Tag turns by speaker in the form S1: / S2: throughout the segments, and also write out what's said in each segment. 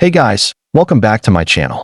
S1: Hey guys, welcome back to my channel.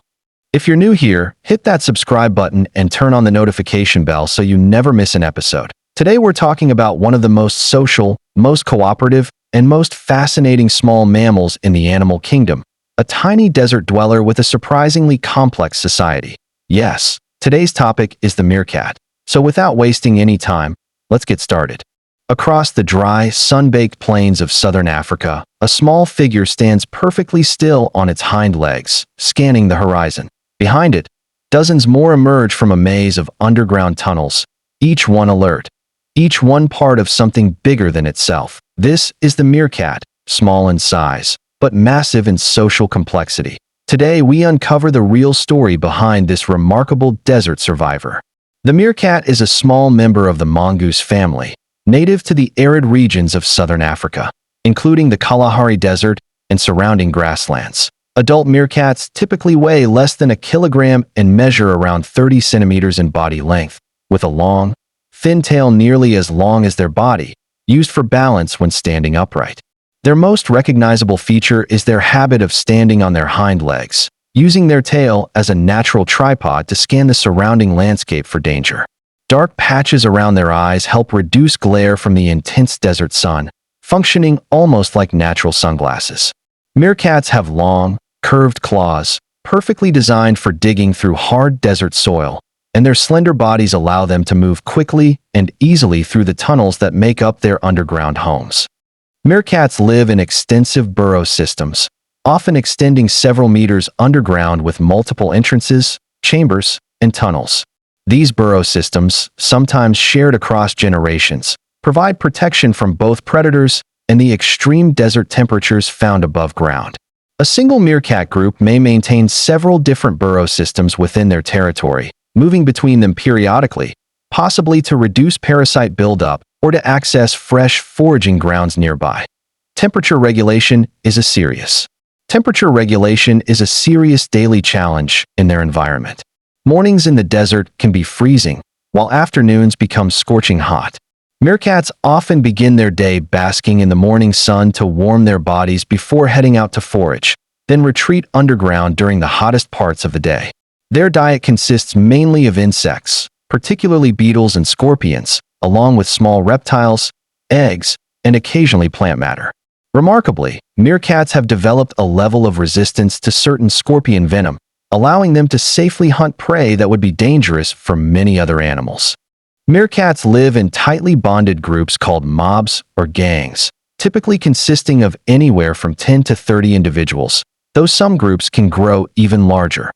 S1: If you're new here, hit that subscribe button and turn on the notification bell so you never miss an episode. Today we're talking about one of the most social, most cooperative, and most fascinating small mammals in the animal kingdom, a tiny desert dweller with a surprisingly complex society. Yes, today's topic is the meerkat. So without wasting any time, let's get started. Across the dry, sun-baked plains of southern Africa, a small figure stands perfectly still on its hind legs, scanning the horizon. Behind it, dozens more emerge from a maze of underground tunnels, each one alert, each one part of something bigger than itself. This is the meerkat, small in size, but massive in social complexity. Today, we uncover the real story behind this remarkable desert survivor. The meerkat is a small member of the mongoose family, native to the arid regions of southern Africa, including the Kalahari Desert and surrounding grasslands. Adult meerkats typically weigh less than a kilogram and measure around 30 centimeters in body length, with a long, thin tail nearly as long as their body, used for balance when standing upright. Their most recognizable feature is their habit of standing on their hind legs, using their tail as a natural tripod to scan the surrounding landscape for danger. Dark patches around their eyes help reduce glare from the intense desert sun, functioning almost like natural sunglasses. Meerkats have long, curved claws, perfectly designed for digging through hard desert soil, and their slender bodies allow them to move quickly and easily through the tunnels that make up their underground homes. Meerkats live in extensive burrow systems, often extending several meters underground with multiple entrances, chambers, and tunnels. These burrow systems, sometimes shared across generations, provide protection from both predators and the extreme desert temperatures found above ground. A single meerkat group may maintain several different burrow systems within their territory, moving between them periodically, possibly to reduce parasite buildup or to access fresh foraging grounds nearby. Temperature regulation is a serious daily challenge in their environment. Mornings in the desert can be freezing, while afternoons become scorching hot. Meerkats often begin their day basking in the morning sun to warm their bodies before heading out to forage, then retreat underground during the hottest parts of the day. Their diet consists mainly of insects, particularly beetles and scorpions, along with small reptiles, eggs, and occasionally plant matter. Remarkably, meerkats have developed a level of resistance to certain scorpion venom, allowing them to safely hunt prey that would be dangerous for many other animals. Meerkats live in tightly bonded groups called mobs or gangs, typically consisting of anywhere from 10 to 30 individuals, though some groups can grow even larger.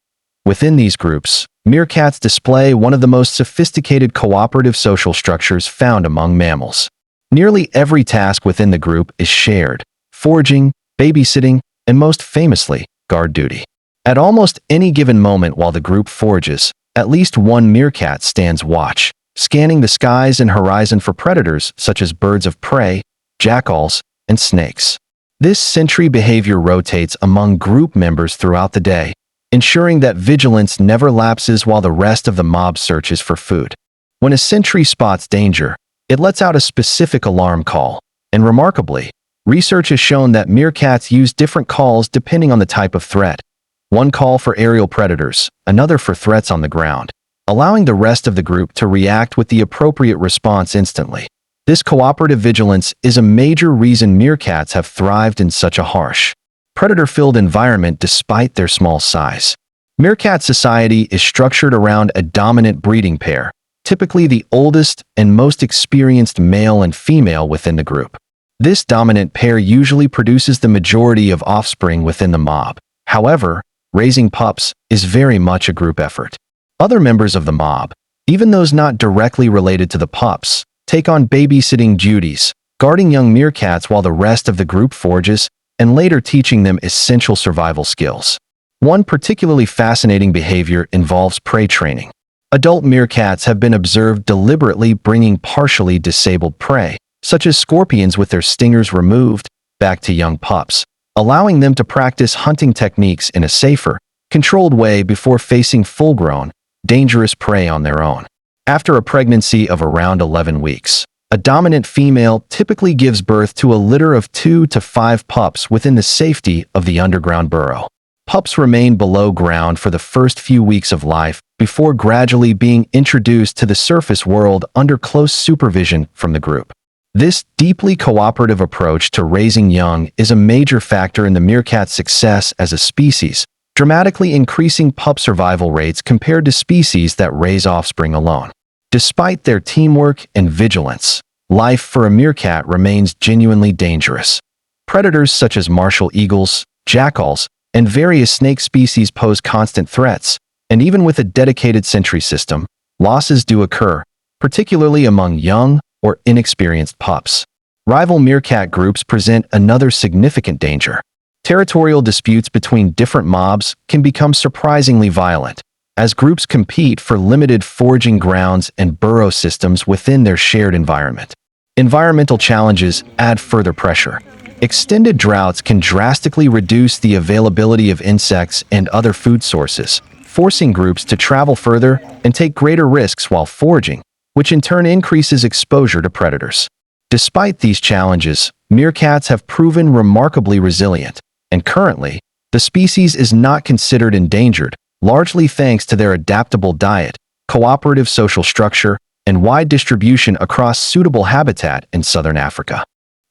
S1: Within these groups, meerkats display one of the most sophisticated cooperative social structures found among mammals. Nearly every task within the group is shared: foraging, babysitting, and most famously, guard duty. At almost any given moment while the group forages, at least one meerkat stands watch, scanning the skies and horizon for predators such as birds of prey, jackals, and snakes. This sentry behavior rotates among group members throughout the day, ensuring that vigilance never lapses while the rest of the mob searches for food. When a sentry spots danger, it lets out a specific alarm call, and remarkably, research has shown that meerkats use different calls depending on the type of threat. One call for aerial predators, another for threats on the ground, allowing the rest of the group to react with the appropriate response instantly. This cooperative vigilance is a major reason meerkats have thrived in such a harsh, predator-filled environment despite their small size. Meerkat society is structured around a dominant breeding pair, typically the oldest and most experienced male and female within the group. This dominant pair usually produces the majority of offspring within the mob. However, raising pups is very much a group effort. Other members of the mob, even those not directly related to the pups, take on babysitting duties, guarding young meerkats while the rest of the group forages, and later teaching them essential survival skills. One particularly fascinating behavior involves prey training. Adult meerkats have been observed deliberately bringing partially disabled prey, such as scorpions with their stingers removed, back to young pups, allowing them to practice hunting techniques in a safer, controlled way before facing full-grown, dangerous prey on their own. After a pregnancy of around 11 weeks, a dominant female typically gives birth to a litter of 2 to 5 pups within the safety of the underground burrow. Pups remain below ground for the first few weeks of life before gradually being introduced to the surface world under close supervision from the group. This deeply cooperative approach to raising young is a major factor in the meerkat's success as a species, dramatically increasing pup survival rates compared to species that raise offspring alone. Despite their teamwork and vigilance, life for a meerkat remains genuinely dangerous. Predators such as martial eagles, jackals, and various snake species pose constant threats, and even with a dedicated sentry system, losses do occur, particularly among young or inexperienced pups. Rival meerkat groups present another significant danger. Territorial disputes between different mobs can become surprisingly violent, as groups compete for limited foraging grounds and burrow systems within their shared environment. Environmental challenges add further pressure. Extended droughts can drastically reduce the availability of insects and other food sources, forcing groups to travel further and take greater risks while foraging, which in turn increases exposure to predators. Despite these challenges, meerkats have proven remarkably resilient, and currently, the species is not considered endangered, largely thanks to their adaptable diet, cooperative social structure, and wide distribution across suitable habitat in southern Africa.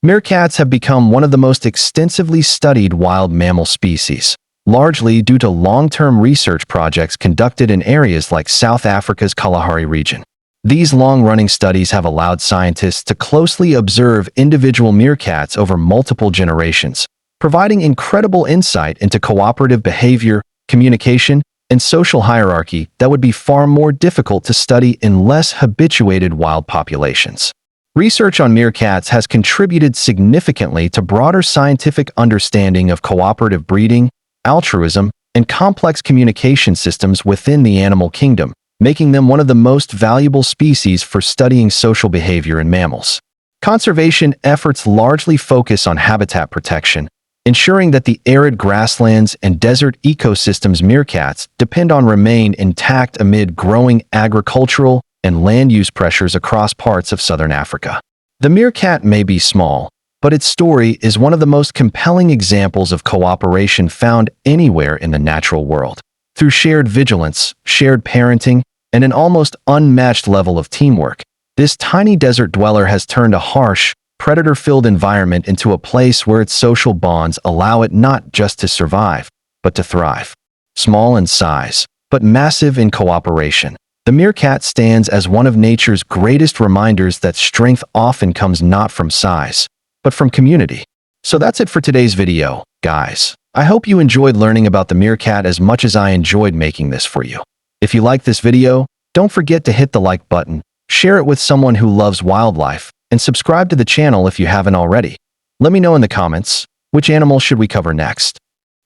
S1: Meerkats have become one of the most extensively studied wild mammal species, largely due to long-term research projects conducted in areas like South Africa's Kalahari region. These long-running studies have allowed scientists to closely observe individual meerkats over multiple generations, providing incredible insight into cooperative behavior, communication, and social hierarchy that would be far more difficult to study in less habituated wild populations. Research on meerkats has contributed significantly to broader scientific understanding of cooperative breeding, altruism, and complex communication systems within the animal kingdom, making them one of the most valuable species for studying social behavior in mammals. Conservation efforts largely focus on habitat protection, ensuring that the arid grasslands and desert ecosystems meerkats depend on remain intact amid growing agricultural and land use pressures across parts of southern Africa. The meerkat may be small, but its story is one of the most compelling examples of cooperation found anywhere in the natural world. Through shared vigilance, shared parenting, and an almost unmatched level of teamwork, this tiny desert dweller has turned a harsh, predator-filled environment into a place where its social bonds allow it not just to survive, but to thrive. Small in size, but massive in cooperation, the meerkat stands as one of nature's greatest reminders that strength often comes not from size, but from community. So that's it for today's video, guys. I hope you enjoyed learning about the meerkat as much as I enjoyed making this for you. If you liked this video, don't forget to hit the like button, share it with someone who loves wildlife, and subscribe to the channel if you haven't already. Let me know in the comments, which animal should we cover next?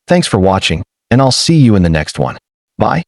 S1: Thanks for watching, and I'll see you in the next one. Bye.